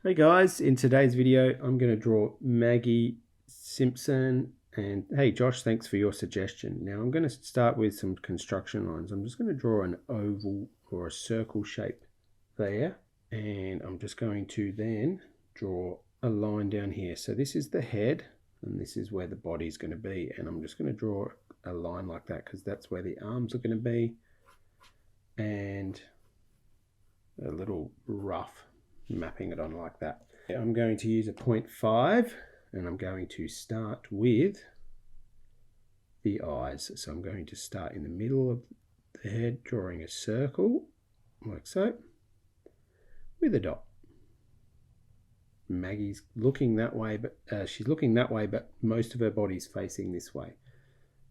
Hey guys, in today's video I'm going to draw Maggie Simpson, and hey Josh, thanks for your suggestion. Now I'm going to start with some construction lines. I'm just going to draw an oval or a circle shape there, and I'm just going to then draw a line down here. So this is the head and this is where the body is going to be, and I'm just going to draw a line like that because that's where the arms are going to be, and a little rough mapping it on like that. I'm going to use a 0.5 and I'm going to start with the eyes. So I'm going to start in the middle of the head, drawing a circle like so with a dot. Maggie's looking that way, but she's looking that way, but most of her body's facing this way.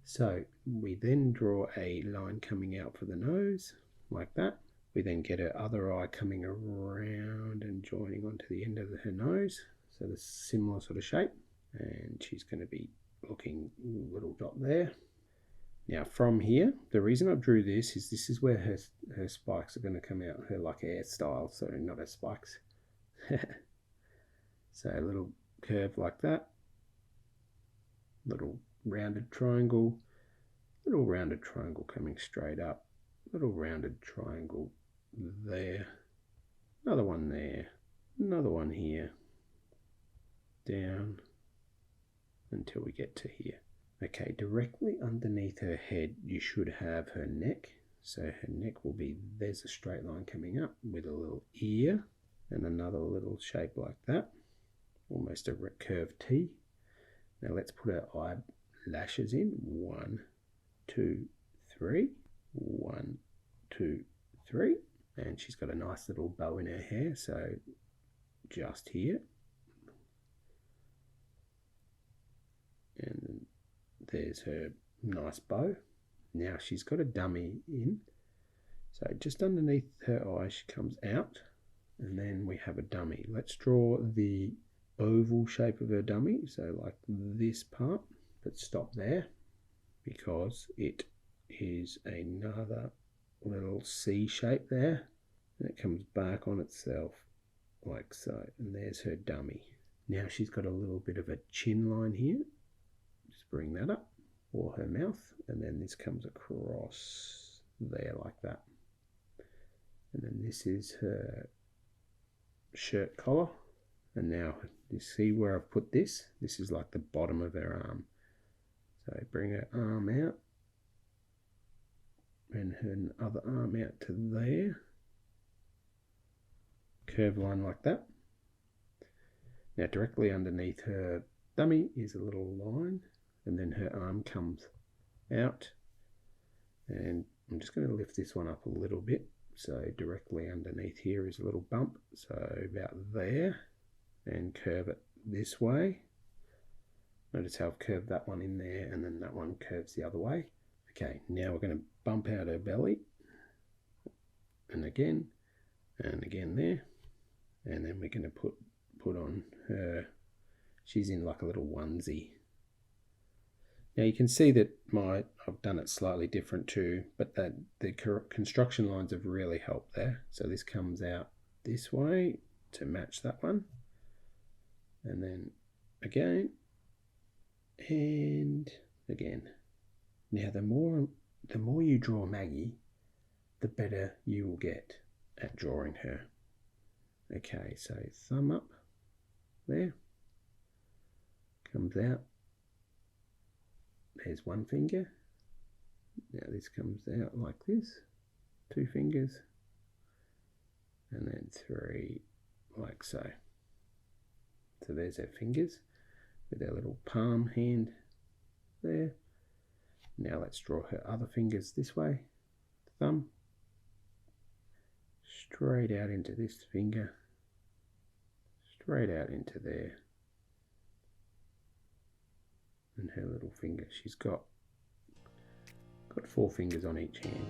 So we then draw a line coming out for the nose like that. We then get her other eye coming around and joining onto the end of her nose. So the similar sort of shape. And she's going to be looking little dot there. Now from here, the reason I drew this is where her spikes are going to come out. Her like hairstyle, so not her spikes. So a little curve like that. Little rounded triangle. Little rounded triangle coming straight up. Little rounded triangle there, another one there, another one here, down until we get to here. Okay, directly underneath her head you should have her neck. So her neck will be, there's a straight line coming up with a little ear and another little shape like that, almost a curved T. Now let's put her eyelashes in. 1, 2, 3. 1, 2, 3. And she's got a nice little bow in her hair, so just here. And there's her nice bow. Now she's got a dummy in, so just underneath her eye she comes out, and then we have a dummy. Let's draw the oval shape of her dummy, so like this part, but stop there because it is another little C shape there, and it comes back on itself like so, and there's her dummy. Now she's got a little bit of a chin line here, just bring that up, or her mouth, and then this comes across there like that, and then this is her shirt collar. And now you see where I've put this is like the bottom of her arm, so bring her arm out and her other arm out to there, curve line like that. Now directly underneath her dummy is a little line, and then her arm comes out, and I'm just going to lift this one up a little bit, so directly underneath here is a little bump, so about there, and curve it this way. Notice how I've curved that one in there, and then that one curves the other way. Okay, now we're going to bump out her belly, and again there, and then we're going to put on her, she's in like a little onesie. Now you can see that I've done it slightly different too, but that the construction lines have really helped there. So this comes out this way to match that one, and then again and again. Now the more you draw Maggie, the better you will get at drawing her. Okay, so thumb up there, comes out, there's one finger. Now this comes out like this, 2 fingers, and then 3 like so. So there's her fingers with her little palm hand there. Now let's draw her other fingers this way, thumb, straight out into this finger, straight out into there, and her little finger. She's got 4 fingers on each hand.